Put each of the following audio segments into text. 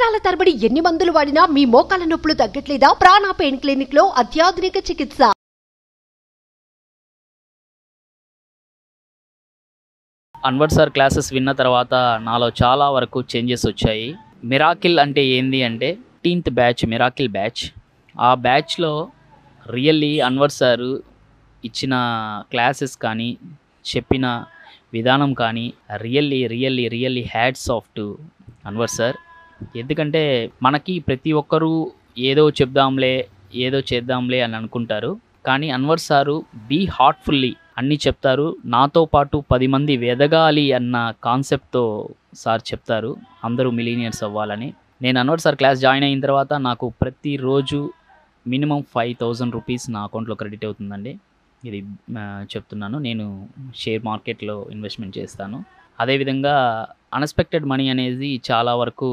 సంవత్సరాల తరబడి ఎన్ని మందులు వాడినా మీ మోకాల నొప్పులు తగ్గట్లేదా? ప్రాణ పెయిన్ క్లినిక్ లో అత్యాధునిక చికిత్స. అన్వర్ సార్ క్లాసెస్ విన్న తర్వాత నాలో చాలా వరకు చేంజెస్ వచ్చాయి. మిరాకిల్ అంటే ఏంది అంటే 15th బ్యాచ్ మిరాకిల్ బ్యాచ్. ఆ బ్యాచ్లో రియల్లీ అన్వర్ సారు ఇచ్చిన క్లాసెస్ కానీ చెప్పిన విధానం కానీ really hats off to Anwar sir. ఎందుకంటే మనకి ప్రతి ఒక్కరూ ఏదో చెప్దాంలే ఏదో చేద్దాంలే అని అనుకుంటారు, కానీ అన్వర్ సారు బీ హార్ట్ఫుల్లీ అన్నీ చెప్తారు. నాతో పాటు 10 మంది ఎదగాలి అన్న కాన్సెప్ట్తో సార్ చెప్తారు అందరూ మిలీనియర్స్ అవ్వాలని. నేను అన్వర్ సార్ క్లాస్ జాయిన్ అయిన తర్వాత నాకు ప్రతిరోజు మినిమం 5,000 రూపీస్ నా అకౌంట్లో క్రెడిట్ అవుతుందండి. ఇది చెప్తున్నాను. నేను షేర్ మార్కెట్లో ఇన్వెస్ట్మెంట్ చేస్తాను. అదేవిధంగా అన్ఎక్స్పెక్టెడ్ మనీ అనేది చాలా వరకు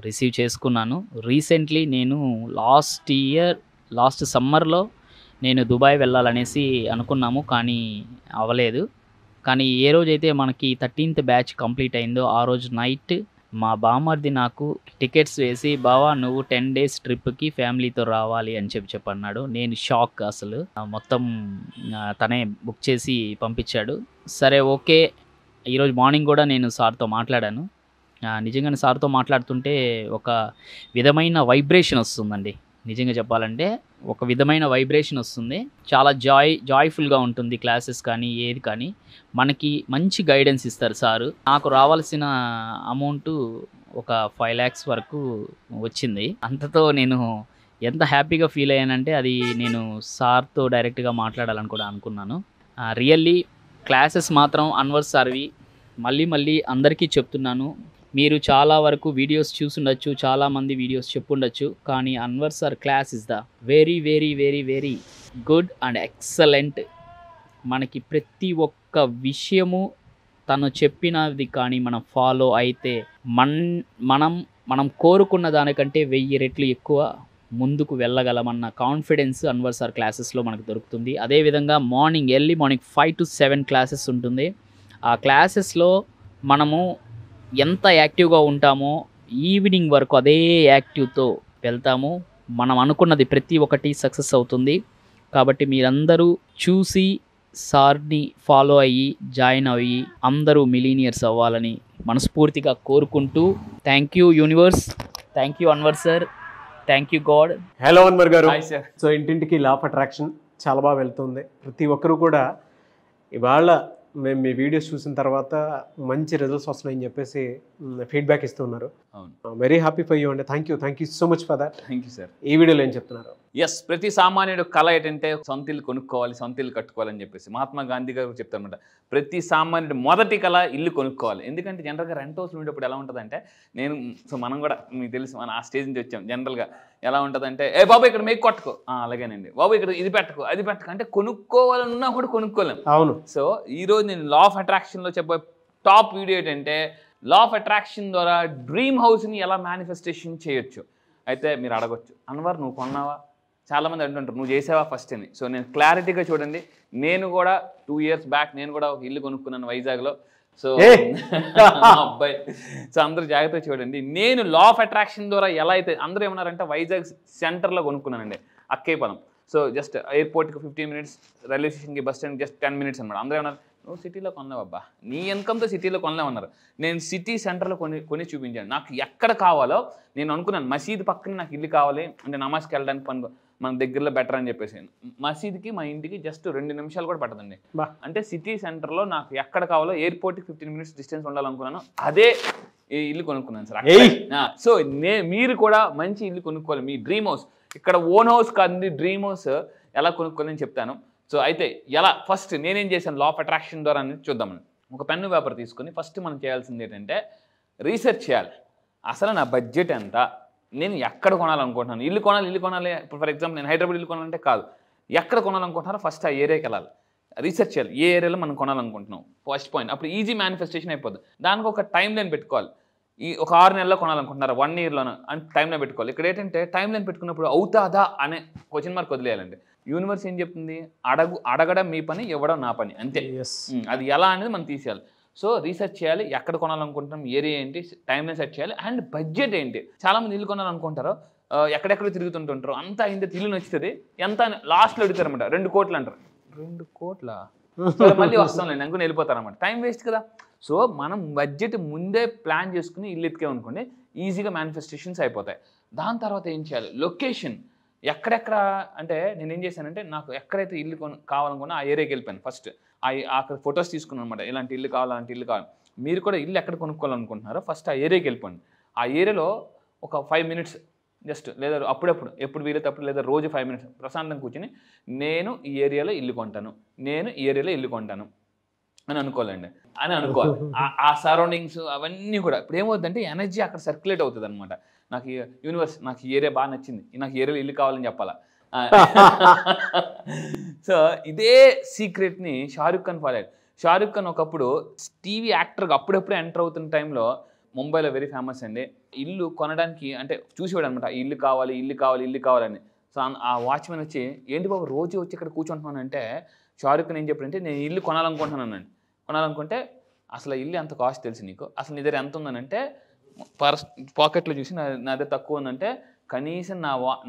రిసీవ్ చేసుకున్నాను. రీసెంట్లీ నేను లాస్ట్ సమ్మర్లో నేను దుబాయ్ వెళ్ళాలనేసి అనుకున్నాము, కానీ అవ్వలేదు. కానీ ఏ రోజైతే మనకి 13th బ్యాచ్ కంప్లీట్ అయిందో ఆ రోజు నైట్ మా బామ్మర్ది నాకు టికెట్స్ వేసి, బావా నువ్వు 10 days ట్రిప్కి ఫ్యామిలీతో రావాలి అని చెప్పన్నాడు. నేను షాక్ అసలు. మొత్తం తనే బుక్ చేసి పంపించాడు. సరే ఓకే. ఈరోజు మార్నింగ్ కూడా నేను సార్తో మాట్లాడాను. నిజంగానే సార్తో మాట్లాడుతుంటే ఒక విధమైన వైబ్రేషన్ వస్తుందండి. నిజంగా చెప్పాలంటే ఒక విధమైన వైబ్రేషన్ వస్తుంది. చాలా జాయ్ఫుల్గా ఉంటుంది క్లాసెస్ కానీ ఏది కానీ. మనకి మంచి గైడెన్స్ ఇస్తారు సారు. నాకు రావాల్సిన అమౌంట్ ఒక 5 lakhs వరకు వచ్చింది. అంతతో నేను ఎంత హ్యాపీగా ఫీల్ అయ్యానంటే అది నేను సార్తో డైరెక్ట్గా మాట్లాడాలని కూడా అనుకున్నాను. రియల్లీ క్లాసెస్ మాత్రం అన్వర్ సార్వి మళ్ళీ అందరికీ చెప్తున్నాను. మీరు చాలా వరకు వీడియోస్ చూసుండొచ్చు, చాలామంది వీడియోస్ చెప్పుండొచ్చు, కానీ Anwar sir class is the very good and excellent. మనకి ప్రతి ఒక్క విషయము తను చెప్పినది కానీ మనం ఫాలో అయితే మనం కోరుకున్న దానికంటే 1000 రెట్లు ఎక్కువ ముందుకు వెళ్ళగలమన్న కాన్ఫిడెన్స్ అన్వర్ సార్ క్లాసెస్లో మనకు దొరుకుతుంది. అదేవిధంగా ఎర్లీ మార్నింగ్ 5 to 7 క్లాసెస్ ఉంటుంది. ఆ క్లాసెస్లో మనము ఎంత యాక్టివ్గా ఉంటామో ఈవినింగ్ వరకు అదే యాక్టివ్తో వెళ్తాము. మనం అనుకున్నది ప్రతి ఒక్కటి సక్సెస్ అవుతుంది. కాబట్టి మీరందరూ చూసి సార్ని ఫాలో అయ్యి జాయిన్ అయ్యి అందరూ మిలీనియర్స్ అవ్వాలని మనస్ఫూర్తిగా కోరుకుంటూ, thank you universe, thank you Anwar sir, thank you God. Hello Anwar గారు. సో ఇంటింటికి లా ఆఫ్ అట్రాక్షన్ చాలా బాగా వెళ్తుంది. ప్రతి ఒక్కరు కూడా ఇవాళ మేము మీ వీడియోస్ చూసిన తర్వాత మంచి రిజల్ట్స్ వస్తున్నాయని చెప్పేసి ఫీడ్బ్యాక్ ఇస్తున్నారు. వెరీ హ్యాపీ ఫర్ యూ అండి. Thank you so much for that. Thank you sir. ఈ వీడియోలో ఏం చెప్తున్నారు? ప్రతి సామాన్యుడు కళ ఏంటంటే సొంత ఇల్లు కొనుక్కోవాలి, సొంత ఇల్లు కట్టుకోవాలని చెప్పేసి మహాత్మా గాంధీ గారు చెప్తారనమాట. ప్రతి సామాన్యుడు మొదటి కళ ఇల్లు కొనుక్కోవాలి. ఎందుకంటే జనరల్గా రెంట్ హౌస్లో ఉండేటప్పుడు ఎలా ఉంటుందంటే, మనం కూడా మీకు తెలుసు, మనం ఆ స్టేజ్ నుంచి వచ్చాం. జనరల్గా ఎలా ఉంటుందంటే, బాబు ఇక్కడ మేకు కొట్టుకో, అలాగేనండి బాబు ఇక్కడ ఇది పెట్టుకో అది పెట్టుకో అంటే కొనుక్కోవాలన్నా కూడా కొనుక్కోలేం. అవును. సో ఈరోజు నేను లా ఆఫ్ అట్రాక్షన్లో చెప్పే టాప్ వీడియో ఏంటంటే, లా ఆఫ్ అట్రాక్షన్ ద్వారా డ్రీమ్ హౌస్ని ఎలా మేనిఫెస్టేషన్ చేయొచ్చు. అయితే మీరు అడగొచ్చు, అన్వర్ నువ్వు కొన్నావా? చాలామంది అంటుంటారు నువ్వు చేసావా ఫస్ట్ అని. సో నేను క్లారిటీగా చూడండి, నేను కూడా 2 years బ్యాక్ నేను కూడా ఒక ఇల్లు కొనుక్కున్నాను వైజాగ్లో. సో అబ్బాయి, సో అందరూ జాగ్రత్తగా చూడండి. నేను లా ఆఫ్ అట్రాక్షన్ ద్వారా ఎలా అయితే అందరూ ఏమన్నారంటే వైజాగ్ సెంటర్లో కొనుక్కున్నానండి, అక్కేపలం. సో జస్ట్ ఎయిర్పోర్ట్కి 15 minutes, రైల్వే స్టేషన్కి బస్ స్టాండ్కి just 10 minutes అనమాట. అందరూ ఏమన్నారు, నువ్వు సిటీలో కొనలేవు అబ్బా, నీ ఇన్కమ్తో సిటీలో కొనలేమన్నారు. నేను సిటీ సెంటర్లో కొని చూపించాను. నాకు ఎక్కడ కావాలో నేను అనుకున్నాను, మసీద్ పక్కన నాకు ఇల్లు కావాలి అంటే నమాజ్కి వెళ్ళడానికి మన దగ్గరలో బెటర్ అని చెప్పేసి. మసీద్కి మా ఇంటికి జస్ట్ 2 నిమిషాలు కూడా పట్టదండి. అంటే సిటీ సెంటర్లో నాకు ఎక్కడ కావాలో ఎయిర్పోర్ట్కి 15 minutes డిస్టెన్స్ ఉండాలనుకున్నాను, అదే ఇల్లు కొనుక్కున్నాను సార్. సో మీరు కూడా మంచి ఇల్లు కొనుక్కోవాలి. మీ డ్రీమ్ హౌస్ ఇక్కడ ఓన్ హౌస్ కాదండి, డ్రీమ్ హౌస్ ఎలా కొనుక్కోవాలని చెప్తాను. సో అయితే ఎలా ఫస్ట్ నేనేం చేశాను లా ఆఫ్ అట్రాక్షన్ ద్వారా అనేది చూద్దామని. ఒక పెన్ను పేపర్ తీసుకొని ఫస్ట్ మనం చేయాల్సింది ఏంటంటే రీసెర్చ్ చేయాలి. అసలు నా బడ్జెట్ ఎంత, నేను ఎక్కడ కొనాలనుకుంటున్నాను, ఇల్లు కొనాలి. ఇప్పుడు ఫర్ ఎగ్జాంపుల్ నేను హైదరాబాద్ ఇల్లు కొనాలంటే కాదు, ఎక్కడ కొనాలనుకుంటున్నారో ఫస్ట్ ఆ ఏరియాకి వెళ్ళాలి, రీసెర్చ్ చేయాలి. ఏ ఏరియాలో మనం కొనాలనుకుంటున్నాం ఫస్ట్ పాయింట్. అప్పుడు ఈజీ మేనిఫెస్టేషన్ అయిపోద్ది. దానికి ఒక టైం లైన్ పెట్టుకోవాలి. ఒక 6 నెలల్లో కొనాలనుకుంటున్నారు, 1 yearలోనూ అని టైం లైన్ పెట్టుకోవాలి. ఇక్కడ ఏంటంటే టైం లైన్ పెట్టుకున్నప్పుడు అవుతాదా అనే క్వశ్చన్ మార్క్ వదిలేయాలండి. యూనివర్స్ ఏం చెప్తుంది, అడగడం మీ పని, ఇవ్వడం నా పని, అంతే. అది ఎలా అనేది మనం తీసేయాలి. సో రీసెర్చ్ చేయాలి, ఎక్కడ కొనాలనుకుంటున్నాం, ఏరియా ఏంటి, టైంని సెట్ చేయాలి, అండ్ బడ్జెట్ ఏంటి. చాలామంది ఇల్లు కొనాలనుకుంటారు, ఎక్కడెక్కడ తిరుగుతుంటుంటారు, అంతా అయింది ఇల్లు నచ్చుతుంది, ఎంత లాస్ట్లో అడుగుతారన్నమాట. 2 కోట్లు అంటారు. 2 కోట్ల మళ్ళీ వస్తాంలేండి అనుకుని వెళ్ళిపోతారన్నమాట. టైం వేస్ట్ కదా. సో మనం బడ్జెట్ ముందే ప్లాన్ చేసుకుని ఇల్లు ఎత్తుకేమనుకోండి, ఈజీగా మేనిఫెస్టేషన్స్ అయిపోతాయి. దాని తర్వాత ఏం చేయాలి, లొకేషన్ ఎక్కడెక్కడ అంటే నేనేం చేశానంటే నాకు ఎక్కడైతే ఇల్లు కావాలనుకున్నా ఆ ఏరియాకి వెళ్ళిపోయాను. ఫస్ట్ అక్కడ ఫొటోస్ తీసుకున్నాను అనమాట, ఇలాంటి ఇల్లు కావాలి, అలాంటి ఇల్లు కావాలి. మీరు కూడా ఇల్లు ఎక్కడ కొనుక్కోవాలనుకుంటున్నారో ఫస్ట్ ఆ ఏరియాకి వెళ్ళిపోండి. ఆ ఏరియాలో ఒక 5 minutes జస్ట్, లేదా అప్పుడప్పుడు ఎప్పుడు వీలైతే అప్పుడు, లేదా రోజు 5 minutes ప్రశాంతంగా కూర్చొని నేను ఈ ఏరియాలో ఇల్లు కొంటాను, నేను ఈ ఏరియాలో ఇల్లు కొంటాను అని అనుకోవాలండి. అని అనుకోవాలి. ఆ సరౌండింగ్స్ అవన్నీ కూడా ఇప్పుడు ఏమవుతుందంటే ఎనర్జీ అక్కడ సర్క్యులేట్ అవుతుంది అనమాట. నాకు యూనివర్స్ నాకు ఈ ఏరియా బాగా నచ్చింది, నాకు ఈ ఏరియాలో ఇల్లు కావాలని చెప్పాలా. సో ఇదే సీక్రెట్ని షారుఖ్ ఖాన్ ఫాలో అయ్యాడు. షారుఖ్ ఖాన్ ఒకప్పుడు టీవీ యాక్టర్గా అప్పుడప్పుడే ఎంటర్ అవుతున్న టైంలో ముంబైలో వెరీ ఫేమస్ అండి. ఇల్లు కొనడానికి అంటే చూసేవాడు అనమాట, ఇల్లు కావాలి, ఇల్లు కావాలి, ఇల్లు కావాలని. సో ఆ వాచ్మెన్ వచ్చి ఏంటి బాబు రోజు వచ్చి ఇక్కడ కూర్చుంటున్నాను అంటే, షారుఖ్ ఖాన్ ఏం చెప్పారంటే నేను ఇల్లు కొనాలనుకుంటున్నాను. కొనాలనుకుంటే అసలు ఇల్లు ఎంత కాస్ట్ తెలుసు నీకు, అసలు నీ దగ్గర ఎంత ఉందనంటే పాకెట్లో చూసి నా దగ్గర తక్కువ ఉందంటే కనీసం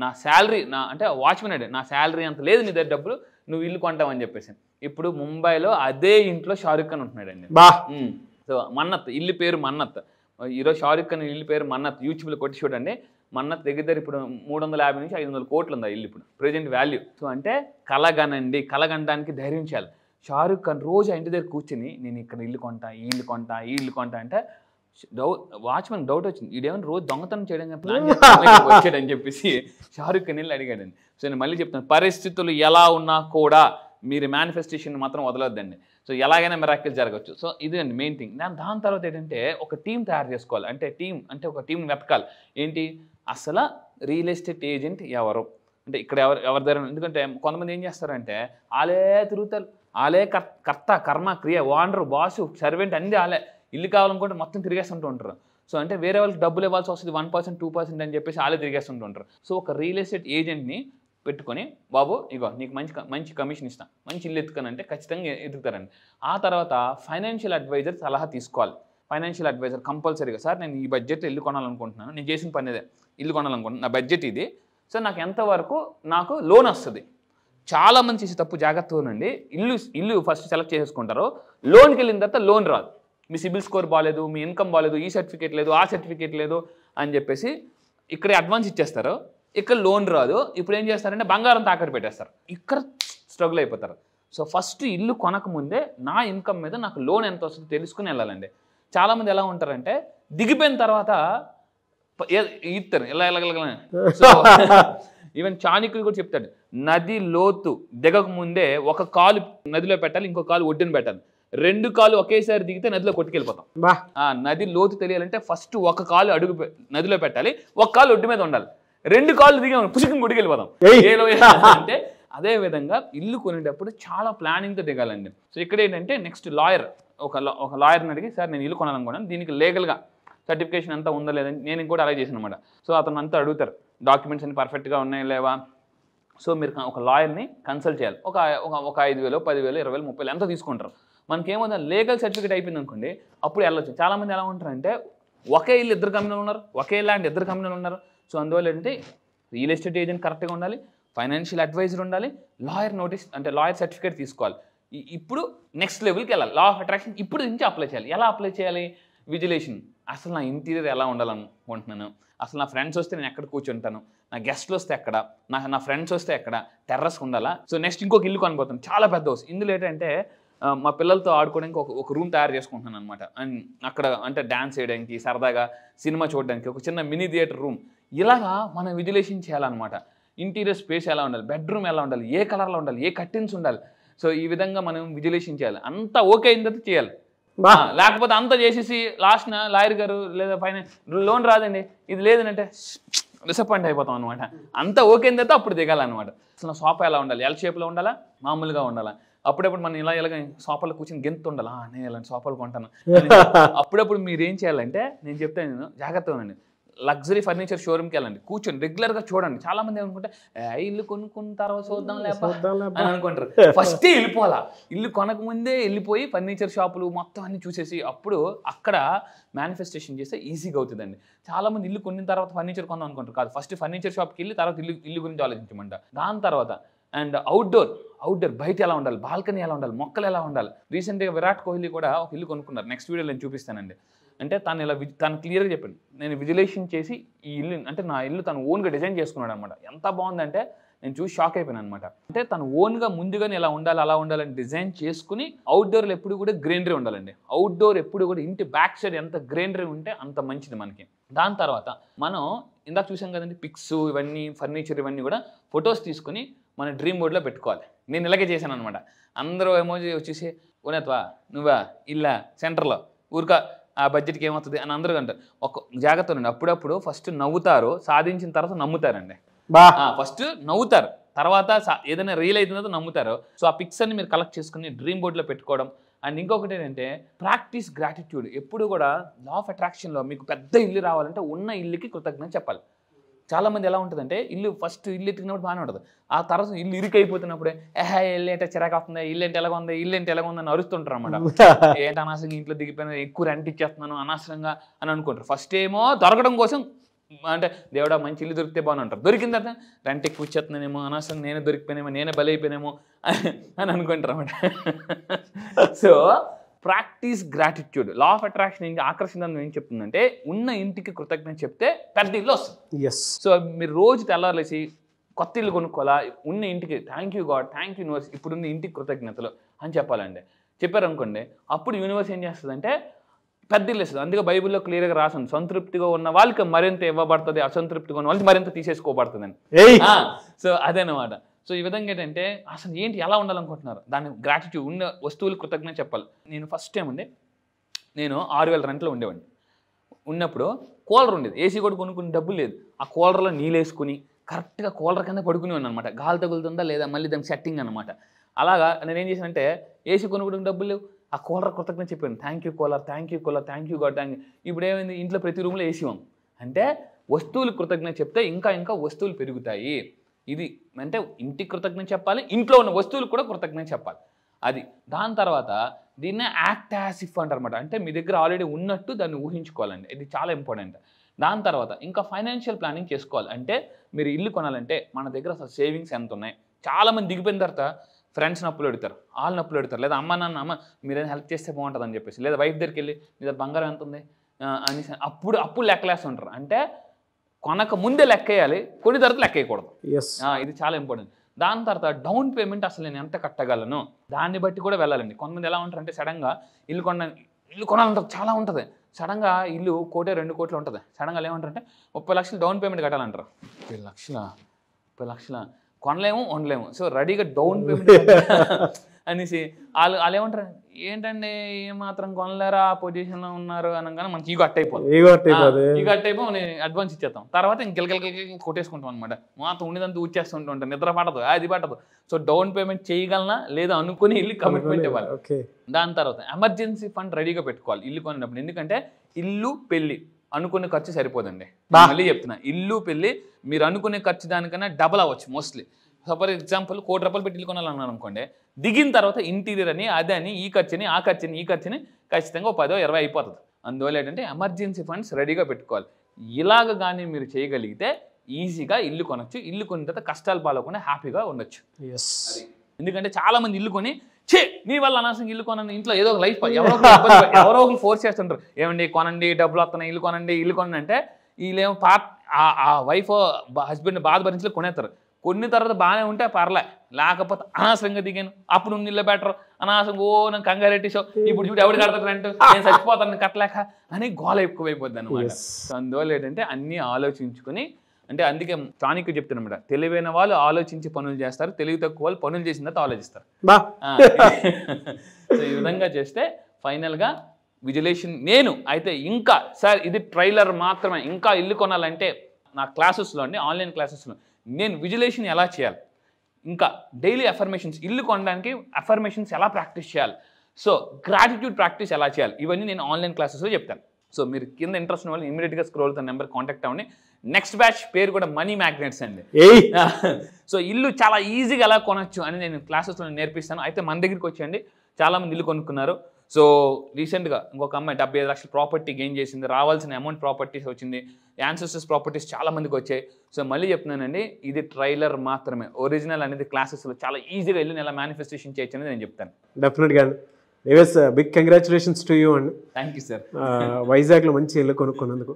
నా శాలరీ అంటే వాచ్మెన్ అడే నా శాలరీ అంత లేదు నీ దగ్గర డబ్బులు, నువ్వు ఇల్లు కొంటావని చెప్పేసి. ఇప్పుడు ముంబైలో అదే ఇంట్లో షారుఖ్ ఖాన్ ఉంటున్నాడండి. సో మన్నత్ ఇల్లు పేరు మన్నత్. ఈరోజు షారుఖ్ ఖాన్ ఇల్లు పేరు మన్నత్. యూట్యూబ్లో కొట్టి చూడండి. మన్నత్ దగ్గర ఇప్పుడు 350 నుంచి 500 కోట్లు ఉంది ఆ ఇల్లు ఇప్పుడు ప్రెజెంట్ వాల్యూ. సో అంటే కలగనండి, కలగనడానికి ధైర్యం చేయాలి. షారుఖ్ ఖాన్ రోజు ఇంటి దగ్గర కూర్చొని నేను ఇక్కడ ఇల్లు కొంటా, ఈ ఇల్లు కొంటా, ఈ ఇల్లు కొంటా అంటే వాచ్మెన్ డౌట్ వచ్చింది, ఇదేమన్నా రోజు దొంగతనం చేయడం ప్లాన్ వచ్చాడని చెప్పేసి షారుఖ్ ఖాన్ వెళ్ళి అడిగాడండి. సో నేను మళ్ళీ చెప్తాను, పరిస్థితులు ఎలా ఉన్నా కూడా మీరు మేనిఫెస్టేషన్ మాత్రం వదలొద్దండి. సో ఎలాగైనా మిరాకిల్ జరగచ్చు. సో ఇది అండి మెయిన్ థింగ్. దాని తర్వాత ఏంటంటే ఒక టీం తయారు చేసుకోవాలి. అంటే ఒక టీంని వెతకాలి. ఏంటి అసలు రియల్ ఎస్టేట్ ఏజెంట్ ఎవరు అంటే ఇక్కడ ఎవరి దగ్గర. ఎందుకంటే కొంతమంది ఏం చేస్తారంటే వాళ్ళే తిరుగుతారు, వాళ్ళే కర్త కర్మ క్రియ, ఓనర్ బాసు సర్వెంట్ అన్నీ వాళ్ళే. ఇల్లు కావాలనుకుంటే మొత్తం తిరిగేస్తుంటూ ఉంటారు. సో అంటే వేరే వాళ్ళకి డబ్బులు ఇవ్వాల్సి వస్తుంది 1%, 2% అని చెప్పేసి వాళ్ళే తిరిగేస్తుంటూ ఉంటారు. సో ఒక రియల్ ఎస్టేట్ ఏజెంట్ని పెట్టుకొని బాబు ఇగో నీకు మంచి కమిషన్ ఇస్తాను, మంచి ఇల్లు ఎత్తుకనంటే ఖచ్చితంగా ఎదుగుతారండి. ఆ తర్వాత ఫైనాన్షియల్ అడ్వైజర్ సలహా తీసుకోవాలి. ఫైనాన్షియల్ అడ్వైజర్ కంపల్సరీగా, సార్ నేను ఈ బడ్జెట్ ఇల్లు కొనాలనుకుంటున్నాను, నేను చేసిన పని అదే, ఇల్లు కొనాలనుకుంటున్నాను, నా బడ్జెట్ ఇది, సో నాకు ఎంతవరకు నాకు లోన్ వస్తుంది. చాలామంది చేసే తప్పు జాగ్రత్తగానండి, ఇల్లు ఫస్ట్ సెలెక్ట్ చేసుకుంటారు, లోన్కి వెళ్ళిన తర్వాత లోన్ రాదు. మీ సిబిల్ స్కోర్ బాగాలేదు, మీ ఇన్కమ్ బాగాలేదు, ఈ సర్టిఫికేట్ లేదు, ఆ సర్టిఫికేట్ లేదు అని చెప్పేసి ఇక్కడే అడ్వాన్స్ ఇచ్చేస్తారు, ఇక్కడ లోన్ రాదు. ఇప్పుడు ఏం చేస్తారంటే బంగారం తాకట్టు పెట్టేస్తారు, ఇక్కడ స్ట్రగుల్ అయిపోతారు. సో ఫస్ట్ ఇల్లు కొనకముందే నా ఇన్కమ్ మీద నాకు లోన్ ఎంత వస్తుందో తెలుసుకుని వెళ్ళాలండి. చాలామంది ఎలా ఉంటారంటే దిగిపోయిన తర్వాత ఇస్తారు ఇలా ఎలాగలగల. సో ఈవెన్ చాణక్యుడు కూడా చెప్తాడు, నది లోతు దిగక ముందే ఒక కాలు నదిలో పెట్టాలి, ఇంకో కాలు ఒడ్డున పెట్టాలి. 2 కాలు ఒకేసారి దిగితే నదిలో కొట్టుకెళ్ళిపోతాం. నది లోతు తెలియాలంటే ఫస్ట్ ఒక కాలు అడుగు నదిలో పెట్టాలి, ఒక కాలు ఒడ్డు మీద ఉండాలి. 2 కాళ్ళు దిగా పుసుకుని కొట్టుకెళ్ళిపోతాం ఏలో అంటే. అదే విధంగా ఇల్లు కొనేటప్పుడు చాలా ప్లానింగ్తో దిగాలండి. సో ఇక్కడ ఏంటంటే నెక్స్ట్ లాయర్, ఒక లాయర్ని అడిగి సార్ నేను ఇల్లు కొనాలనుకున్నాను, దీనికి లీగల్గా సర్టిఫికేషన్ అంతా ఉందా లేదని. నేను కూడా అలాగే చేశాను అనమాట. సో అతను అంతా అడుగుతారు డాక్యుమెంట్స్ అన్ని పర్ఫెక్ట్గా ఉన్నాయా లేవా. సో మీరు ఒక లాయర్ని కన్సల్ట్ చేయాలి. ఒక 5,000, 10,000, 20,000, 30,000 ఎంత తీసుకుంటారు. మనకేమో లీగల్ సర్టిఫికేట్ అయిపోయింది అనుకోండి, అప్పుడు వెళ్ళొచ్చు. చాలామంది ఎలా ఉంటారంటే ఒకే ఇల్లు 2 కంపెనీలు ఉన్నారు, ఒకే ల్యాండ్ 2 కంపెనీలు ఉన్నారు. సో అందువల్ల ఏంటంటే రియల్ ఎస్టేట్ ఏజెంట్ కరెక్ట్గా ఉండాలి, ఫైనాన్షియల్ అడ్వైజర్ ఉండాలి, లాయర్ నోటీస్ అంటే లాయర్ సర్టిఫికేట్ తీసుకోవాలి. ఇప్పుడు నెక్స్ట్ లెవెల్కి వెళ్ళాలి. లా ఆఫ్ అట్రాక్షన్ ఇప్పుడు నుంచి అప్లై చేయాలి. ఎలా అప్లై చేయాలి, విజిలేషన్. అసలు నా ఇంటీరియర్ ఎలా ఉండాలనుకుంటున్నాను, అసలు నా ఫ్రెండ్స్ వస్తే నేను ఎక్కడ కూర్చుంటాను, నా గెస్ట్లు వస్తే ఎక్కడ, నా ఫ్రెండ్స్ వస్తే ఎక్కడ, టెర్రస్ ఉండాలా. సో నెక్స్ట్ ఇంకొక ఇల్లు కొనిపోతాను, చాలా పెద్ద హౌస్. ఇందులో ఏంటంటే మా పిల్లలతో ఆడుకోవడానికి ఒక రూమ్ తయారు చేసుకుంటున్నాను అనమాట. అండ్ అక్కడ అంటే డ్యాన్స్ చేయడానికి, సరదాగా సినిమా చూడడానికి ఒక చిన్న మినీ థియేటర్ రూమ్. ఇలాగా మనం విజిలేషన్ చేయాలన్నమాట. ఇంటీరియర్ స్పేస్ ఎలా ఉండాలి, బెడ్రూమ్ ఎలా ఉండాలి, ఏ కలర్లో ఉండాలి, ఏ కర్టెన్స్ ఉండాలి. సో ఈ విధంగా మనం విజిలేషన్ చేయాలి. అంతా ఓకే అయిన తర్వాత చేయాలి. లేకపోతే అంతా చేసేసి లాస్ట్న లాయర్ గారు లేదా ఫైనాన్స్ లోన్ రాదండి ఇది లేదంటే డిసప్పాయింట్ అయిపోతాం అనమాట. అంతా ఓకే అయిన తర్వాత అప్పుడు దిగాలన్నమాట. అసలు సోఫా ఎలా ఉండాలి, ఎల్ షేప్లో ఉండాలా, మామూలుగా ఉండాలా. అప్పుడప్పుడు మనం ఇలాగ సోఫాలో కూర్చొని గెంతు ఉండాలి, నేను ఇలాంటి సోఫాలు కొంటాను. అప్పుడప్పుడు మీరు ఏం చేయాలంటే నేను చెప్తాను, నేను జాగ్రత్తగా ఉండండి. లగ్జరీ ఫర్నిచర్ షోరూమ్కి వెళ్ళండి, కూర్చొని రెగ్యులర్గా చూడండి. చాలా మంది ఏమనుకుంటే ఇల్లు కొనుక్కున్న తర్వాత చూద్దాం లేపా అని అనుకుంటారు. ఫస్టే వెళ్ళిపోవాలా, ఇల్లు కొనక ముందే వెళ్ళిపోయి ఫర్నిచర్ షాపులు మొత్తం అన్ని చూసేసి అప్పుడు అక్కడ మేనిఫెస్టేషన్ చేస్తే ఈజీగా అవుతుందండి. చాలా మంది ఇల్లు కొన్న తర్వాత ఫర్నిచర్ కొందాం అనుకుంటారు. కాదు, ఫస్ట్ ఫర్నిచర్ షాప్కి వెళ్ళి తర్వాత ఇల్లు గురించి ఆలోచించమంట. దాని తర్వాత అండ్ అవుట్డోర్ బయట ఎలా ఉండాలి, బాల్కనీ ఎలా ఉండాలి, మొక్కలు ఎలా ఉండాలి. రీసెంట్గా విరాట్ కోహ్లీ కూడా ఒక ఇల్లు కొనుక్కున్నారు. నెక్స్ట్ వీడియోలో నేను చూపిస్తానండి. అంటే తను క్లియర్గా చెప్పాను, నేను విజులేషన్ చేసి ఈ ఇల్లు అంటే నా ఇల్లు తను ఓన్గా డిజైన్ చేసుకున్నాడు అనమాట. ఎంత బాగుందంటే నేను చూసి షాక్ అయిపోయాను అనమాట. అంటే తను ఓన్గా ముందుగానే ఇలా ఉండాలి అలా ఉండాలని డిజైన్ చేసుకుని అవుట్డోర్లో ఎప్పుడు కూడా గ్రీనరీ ఉండాలండి. అవుట్డోర్ ఎప్పుడు కూడా ఇంటి బ్యాక్ సైడ్ ఎంత గ్రీనరీ ఉంటే అంత మంచిది మనకి. దాని తర్వాత మనం ఇందాక చూసాం కదండి, పిక్స్ ఇవన్నీ ఫర్నిచర్ ఇవన్నీ కూడా ఫొటోస్ తీసుకుని మన డ్రీమ్ బోర్డ్లో పెట్టుకోవాలి. నేను ఇలాగే చేశాను అనమాట. అందరూ ఎమోజీ వచ్చేసి ఉన్నత్వా నువ్వా ఇల్లా సెంటర్లో ఊరిక ఆ బడ్జెట్కి ఏమవుతుంది అని అందరూ అంటారు. ఒక జాగ్రత్త ఉండండి, అప్పుడప్పుడు ఫస్ట్ నవ్వుతారు, సాధించిన తర్వాత నమ్ముతారండి. ఫస్ట్ నవ్వుతారు, తర్వాత ఏదైనా రియల్ అయిన తర్వాత నమ్ముతారు. సో ఆ పిక్స్ అన్ని మీరు కలెక్ట్ చేసుకుని డ్రీమ్ బోర్డ్లో పెట్టుకోవడం. అండ్ ఇంకొకటి ఏంటంటే ప్రాక్టీస్ గ్రాటిట్యూడ్. ఎప్పుడు కూడా లా ఆఫ్ అట్రాక్షన్లో మీకు పెద్ద ఇల్లు రావాలంటే ఉన్న ఇల్లుకి కృతజ్ఞత చెప్పాలి. చాలామంది ఎలా ఉంటుందంటే ఫస్ట్ ఇల్లు ఎత్తుకున్నప్పుడు బాగానే ఉంటుంది, ఆ తర్వాత ఇల్లు ఇరుకైపోతున్నప్పుడే ఇల్లు ఏంటో చిరాకు వస్తుంది, ఇల్లు ఏంటి ఎలాగ ఉంది, ఇల్లు ఏంటి ఎలాగ ఉందని అరుస్తుంటారు అనమాట. ఏంటి అనవసరంగా ఇంట్లో దిగిపోయినా, ఎక్కువ రెంట్ ఇచ్చేస్తున్నాను అనవసరంగా అని అనుకుంటారు. ఫస్ట్ ఏమో దొరకడం కోసం అంటే దేవుడా మంచి ఇల్లు దొరికితే బాగుంది అంటారు. దొరికిన తర్వాత రెంట్ ఎక్కువ ఇచ్చేస్తున్నానేమో, అనవసరంగా నేనే దొరికిపోయినేమో, నేనే బలైపోయినేమో అని అనుకుంటారు అనమాట. So practice gratitude. Law of attraction ఆకర్షణ ఏం చెప్తుందంటే ఉన్న ఇంటికి కృతజ్ఞత చెప్తే పెద్ద ఇల్లు వస్తుంది. సో మీరు రోజు తెల్లారలేసి కొత్త ఇల్లు కొనుక్కోవాలా, ఉన్న ఇంటికి thank you God, thank you universe, ఇప్పుడున్న ఇంటికి కృతజ్ఞతలు అని చెప్పాలండి. చెప్పారనుకోండి, అప్పుడు యూనివర్స్ ఏం చేస్తుందంటే పెద్ద ఇల్లు ఇస్తుంది. అందుకే బైబిల్లో క్లియర్గా రాసింది, సంతృప్తిగా ఉన్న వాళ్ళకి మరింత ఇవ్వబడుతుంది, అసంతృప్తిగా ఉన్న వాళ్ళకి మరింత తీసేసుకోబడుతుందని. సో అదేనమాట. సో ఈ విధంగా ఏంటంటే అసలు ఏంటి ఎలా ఉండాలనుకుంటున్నారు, దాని గ్రాటిట్యూడ్, ఉన్న వస్తువులు కృతజ్ఞత చెప్పాలి. నేను ఫస్ట్ టైం నేను 6,000 రెంట్లో ఉండేవాడిని. ఉన్నప్పుడు కూలర్ ఉండేది, ఏసీ కూడా కొనుక్కుని డబ్బులు లేదు. ఆ కూలర్లో నీళ్ళు వేసుకుని కరెక్ట్గా కూలర్ కింద పడుకునేవాడిని అనమాట. గాలి తగులుతుందా లేదా మళ్ళీ దానికి సెట్టింగ్ అనమాట. అలాగా నేను ఏం చేశానంటే ఏసీ కొనుక్కోవడానికి డబ్బులు లేవు, ఆ కూలర్ కృతజ్ఞత చెప్పాను, thank you cooler, thank you cooler, thank you God, thank you. ఇప్పుడు ఏమైంది, ఇంట్లో ప్రతి రూమ్లో ఏసీ ఉంది. అంటే వస్తువులు కృతజ్ఞత చెప్తే ఇంకా ఇంకా వస్తువులు పెరుగుతాయి. ఇది అంటే ఇంటికి కృతజ్ఞత చెప్పాలి, ఇంట్లో ఉన్న వస్తువులు కూడా కృతజ్ఞత చెప్పాలి. అది దాని తర్వాత దీన్నే యాక్ట్ యాజ్ ఇఫ్ అంటారన్నమాట. అంటే మీ దగ్గర ఆల్రెడీ ఉన్నట్టు దాన్ని ఊహించుకోవాలండి. ఇది చాలా ఇంపార్టెంట్. దాని తర్వాత ఇంకా ఫైనాన్షియల్ ప్లానింగ్ చేసుకోవాలి. అంటే మీరు ఇల్లు కొనాలంటే మన దగ్గర అసలు సేవింగ్స్ ఎంత ఉన్నాయి. చాలామంది దిగిపోయిన తర్వాత ఫ్రెండ్స్ని అప్పులు అడుగుతారు, వాళ్ళని అప్పులు అడుగుతారు, లేదా అమ్మ నాన్న అమ్మ మీరేమైనా హెల్ప్ చేస్తే బాగుంటుంది అని చెప్పేసి, లేదా వైఫ్ దగ్గరికి వెళ్ళి మీ దగ్గర బంగారం ఎంత ఉంది అని అప్పుడు లెక్కలేస్తుంటారు. అంటే కొనక ముందే లెక్కేయాలి, కొన్ని తర్వాత లెక్క వేయకూడదు. ఇది చాలా ఇంపార్టెంట్. దాని తర్వాత డౌన్ పేమెంట్ అసలు నేను ఎంత కట్టగలను దాన్ని బట్టి కూడా వెళ్ళాలండి. కొంతమంది ఎలా ఉంటారు అంటే సడన్గా ఇల్లు కొనాలంటారు, చాలా ఉంటుంది. సడన్గా ఇల్లు 1 కోటి 2 కోట్లు ఉంటుంది. సడన్గా ఏమంటారంటే 30 లక్షలు డౌన్ పేమెంట్ కట్టాలంటారు. 30 లక్షల కొనలేము ఉండలేము. సో రెడీగా డౌన్ పేమెంట్ అనేసి వాళ్ళు ఏమంటారు, ఏంటండి ఏమాత్రం కొనలేరా ఆ పొజిషన్లో ఉన్నారు అనగానే మనకి ఈగో అట్ అయిపోయి అడ్వాన్స్ ఇచ్చేస్తాం. తర్వాత ఇంకెళ్ళకి కొట్టేసుకుంటాం అనమాట. మాత్రం ఉండేదంతా ఊచేస్తుంటూ ఉంటాం, నిద్ర పడదు, అది పడదు. సో డౌన్ పేమెంట్ చేయగలనా లేదా అనుకుని ఇల్లు కమిట్మెంట్ ఇవ్వాలి. దాని తర్వాత ఎమర్జెన్సీ ఫండ్ రెడీగా పెట్టుకోవాలి ఇల్లు కొనేటప్పుడు. ఎందుకంటే ఇల్లు పెళ్లి అనుకునే ఖర్చు సరిపోదండి. మళ్ళీ చెప్తున్నా, ఇల్లు పెళ్లి మీరు అనుకునే ఖర్చు దానికన్నా డబల్ అవ్వచ్చు మోస్ట్లీ. ఫర్ ఎగ్జాంపుల్ 1 కోటి రూపాయలు పెట్టి ఇల్లు కొనాలన్నారు అనుకోండి, దిగిన తర్వాత ఇంటీరియర్ అని అదని ఈ ఖర్చుని ఆ ఖర్చుని ఈ ఖర్చుని ఖచ్చితంగా 10-20 అయిపోతుంది. అందువల్ల ఏంటంటే ఎమర్జెన్సీ ఫండ్స్ రెడీగా పెట్టుకోవాలి. ఇలాగ కానీ మీరు చేయగలిగితే ఈజీగా ఇల్లు కొనొచ్చు. ఇల్లు కొన్న తర్వాత కష్టాలు పాలకుండా హ్యాపీగా ఉండొచ్చు. ఎందుకంటే చాలా మంది ఇల్లు కొని నీ వల్ల అనవసరంగా ఇల్లు కొనండి, ఇంట్లో ఏదో ఒక లైఫ్ ఎవరో ఒకరు ఫోర్స్ చేస్తుంటారు, ఏమండి కొనండి, డబ్బులు వస్తున్నాయి, ఇల్లు కొనండి అంటే వీళ్ళేమో ఆ వైఫ్ హస్బెండ్ బాధ భరించలే కొనేస్తారు. కొన్ని తర్వాత బాగానే ఉంటే పర్లే, లేకపోతే అనవసరంగా దిగాను అప్పుడు ఇల్లు బెటర్, అనవసరంగా నాకు కంగారెట్టి షో ఇప్పుడు చూడు ఎవరు కడతారు అంటే నేను చచ్చిపోతాను కట్టలేక అని గోల ఎక్కువైపోద్ది అనమాట. సో అందువల్ల ఏంటంటే అన్నీ ఆలోచించుకొని, అంటే అందుకే టానిక్ చెప్తున్నమాట, తెలివైన వాళ్ళు ఆలోచించి పనులు చేస్తారు, తెలివి తక్కువ వాళ్ళు పనులు చేసిన తర్వాత ఆలోచిస్తారు. సో ఈ విధంగా చేస్తే ఫైనల్గా విజులేషన్ నేను అయితే ఇంకా సార్ ఇది ట్రైలర్ మాత్రమే, ఇంకా ఇల్లు కొనాలంటే నా క్లాసెస్లో అండి, ఆన్లైన్ క్లాసెస్లో నేను విజులేషన్ ఎలా చేయాలి, ఇంకా డైలీ అఫర్మేషన్స్, ఇల్లు కొనడానికి అఫర్మేషన్స్ ఎలా ప్రాక్టీస్ చేయాలి, సో గ్రాటిట్యూడ్ ప్రాక్టీస్ ఎలా చేయాలి, ఇవన్నీ నేను ఆన్లైన్ క్లాసెస్లో చెప్తాను. సో మీరు కింద ఇంట్రెస్ట్ ఉన్న వాళ్ళు ఇమీడియట్గా స్క్రోల్ అవుతున్న నెంబర్ కాంటాక్ట్ అవ్వండి. నెక్స్ట్ బ్యాచ్ పేరు కూడా మనీ మ్యాగ్నెట్స్ అండి. సో ఇల్లు చాలా ఈజీగా ఎలా కొనొచ్చు అని నేను క్లాసెస్లో నేర్పిస్తాను. అయితే మన దగ్గరికి వచ్చేయండి, చాలామంది ఇల్లు కొనుక్కున్నారు. సో రీసెంట్గా ఇంకొక అమ్మాయి 75 లక్షల ప్రాపర్టీ గెయిన్ చేసింది, రావాల్సిన అమౌంట్ ప్రాపర్టీస్ వచ్చింది, యాన్సెస్టర్స్ ప్రాపర్టీస్ చాలా మందికి వచ్చాయి. సో మళ్ళీ చెప్తున్నానండి, ఇది ట్రైలర్ మాత్రమే. ఒరిజినల్ అనేది క్లాసెస్లో చాలా ఈజీగా వెళ్ళి ఎలా మేనిఫెస్టేషన్ చేయొచ్చు అనేది నేను చెప్తాను. డెఫినెట్గా అండి. Always big congratulations to you అండి. Thank you sir. వైజాగ్లో మంచి ఇల్లు కొనుక్కున్నందుకు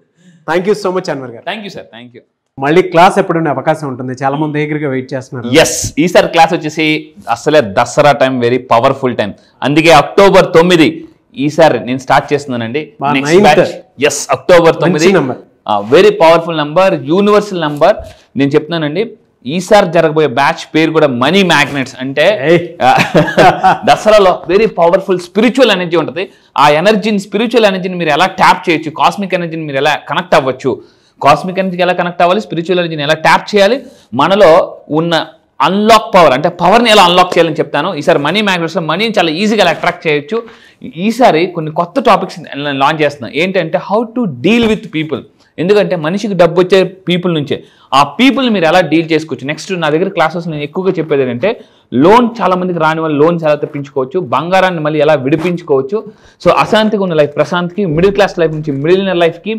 thank you so much Anwar గారు. Thank you sir. Thank you. మళ్ళీ క్లాస్ ఎప్పుడుండే అవకాశం ఉంటుంది? చాలా మంది దగ్గరగా వెయిట్ చేస్తున్నారు. ఎస్, ఈసారి క్లాస్ వచ్చేసి అసలే Dussehra time, very powerful time. అందుకే October 9 ఈసారి నేను స్టార్ట్ చేస్తున్నానండి. Yes, October 9 very powerful number, universal number. నేను చెప్తున్నానండి, ఈసారి జరగబోయే బ్యాచ్ పేరు కూడా మనీ మ్యాగ్నెట్స్. అంటే దసరాలో వెరీ పవర్ఫుల్ స్పిరిచువల్ ఎనర్జీ ఉంటుంది. ఆ ఎనర్జీని, స్పిరిచువల్ ఎనర్జీని మీరు ఎలా ట్యాప్ చేయొచ్చు, కాస్మిక్ ఎనర్జీని మీరు ఎలా కనెక్ట్ అవ్వచ్చు, కాస్మిక్ ఎనర్జీకి ఎలా కనెక్ట్ అవ్వాలి, స్పిరిచువల్ ఎనర్జీని ఎలా ట్యాప్ చేయాలి, మనలో ఉన్న అన్లాక్ పవర్ అంటే పవర్ని ఎలా అన్లాక్ చేయాలని చెప్తాను. ఈసారి మనీ మ్యాగ్నెట్స్లో మనీని చాలా ఈజీగా ఎలా అట్రాక్ట్ చేయొచ్చు. ఈసారి కొన్ని కొత్త టాపిక్స్ లాంచ్ చేస్తున్నాను. ఏంటంటే how to deal with people. ఎందుకంటే మనిషికి డబ్బు వచ్చే పీపుల్ నుంచే, ఆ పీపుల్ని మీరు ఎలా డీల్ చేసుకోవచ్చు. నెక్స్ట్ నా దగ్గర క్లాసెస్ నేను ఎక్కువగా చెప్పేది ఏంటంటే లోన్ చాలా మందికి రాని వాళ్ళు లోన్స్ ఎలా తెప్పించుకోవచ్చు, బంగారాన్ని మళ్ళీ ఎలా విడిపించుకోవచ్చు. సో అశాంతిగా ఉన్న లైఫ్ ప్రశాంతికి, మిడిల్ క్లాస్ లైఫ్ నుంచి మిడిలియనర్ లైఫ్కి,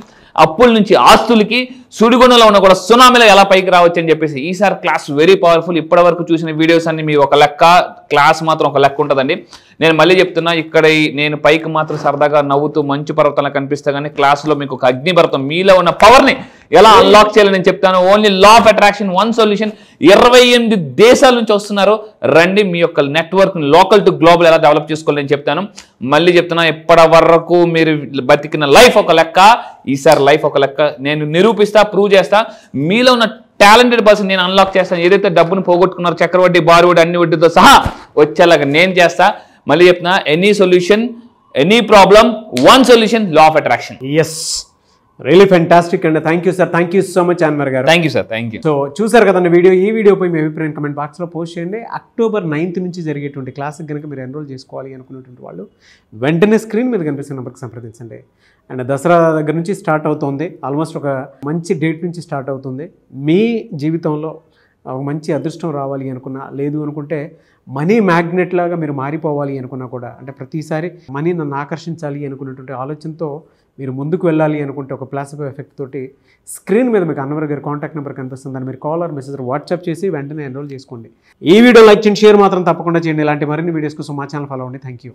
అప్పుల నుంచి ఆస్తులకి, సుడిగుణంలో ఉన్న కూడా సునామీలో ఎలా పైకి రావచ్చు అని చెప్పేసి ఈసారి క్లాస్ వెరీ పవర్ఫుల్. ఇప్పటివరకు చూసిన వీడియోస్ అన్ని మీ ఒక లెక్క, క్లాస్ మాత్రం ఒక లెక్క ఉంటుందండి. నేను మళ్ళీ చెప్తున్నా, ఇక్కడ నేను పైకి మాత్రం సరదాగా నవ్వుతూ మంచు పర్వతంలా కనిపిస్తా, కానీ క్లాస్లో మీకు ఒక అగ్ని పర్వతం, మీలో ఉన్న పవర్ని ఎలా అన్లాక్ చేయాలని నేను చెప్తాను. Only law of attraction, one solution. 28 దేశాల నుంచి వస్తున్నారు. రండి, మీ యొక్క నెట్వర్క్ లోకల్ టు గ్లోబల్ ఎలా డెవలప్ చేసుకోవాలని చెప్తాను. మళ్ళీ చెప్తున్నా, ఇప్పటి వరకు మీరు బతికిన లైఫ్ ఒక లెక్క, ఈసారి లైఫ్ ఒక లెక్క. నేను నిరూపిస్తా, ప్రూవ్ చేస్తా. మీలో ఉన్న టాలెంటెడ్ పర్సన్ నేను అన్లాక్ చేస్తాను. ఏదైతే డబ్బును పోగొట్టుకున్నారో, చక్రవడ్డీ, బారువడ్డీ, అన్ని వడ్డీతో సహా వచ్చేలాగా నేను చేస్తా. మళ్ళీ చెప్తున్నా, any solution, any problem, one solution, law of attraction. Yes, really fantastic అండి. Thank you sir. Thank you so much Anwar గారు. Thank you sir. Thank you. So చూసారు కదండి వీడియో. ఈ వీడియోపై మీ అభిప్రాయం కమెంట్ బాక్స్లో పోస్ట్ చేయండి. October 9 నుంచి జరిగేటువంటి క్లాస్కి కనుక మీరు ఎన్రోల్ చేసుకోవాలి అనుకునేటువంటి వాళ్ళు వెంటనే స్క్రీన్ మీద కనిపిస్తున్న నెంబర్కి సంప్రదించండి. అండ్ దసరా దగ్గర నుంచి స్టార్ట్ అవుతుంది. ఆల్మోస్ట్ ఒక మంచి డేట్ నుంచి స్టార్ట్ అవుతుంది. మీ జీవితంలో ఒక మంచి అదృష్టం రావాలి అనుకున్నా, లేదు అనుకుంటే మనీ మ్యాగ్నెట్ లాగా మీరు మారిపోవాలి అనుకున్నా కూడా, అంటే ప్రతిసారి మనీ నన్ను ఆకర్షించాలి అనుకున్నటువంటి ఆలోచనతో మీరు ముందుకు వెళ్ళాలి అనుకుంటే ఒక ప్లాసిబో ఎఫెక్ట్ తోటి స్క్రీన్ మీద మీకు అన్వర్ గారి కాంటాక్ట్ నెంబర్ కనిపిస్తుంది. దాన్ని మీరు కాల్ ఆర్ మెసేజ్ వాట్సాప్ చేసి వెంటనే ఎన్రోల్ చేసుకోండి. ఈ వీడియో లైక్ చేయండి, షేర్ మాత్రం తప్పకుండా చేయండి. ఇలాంటి మరిన్ని వీడియోస్ కోసం మా ఛానల్ ఫాలో అవ్వండి. Thank you.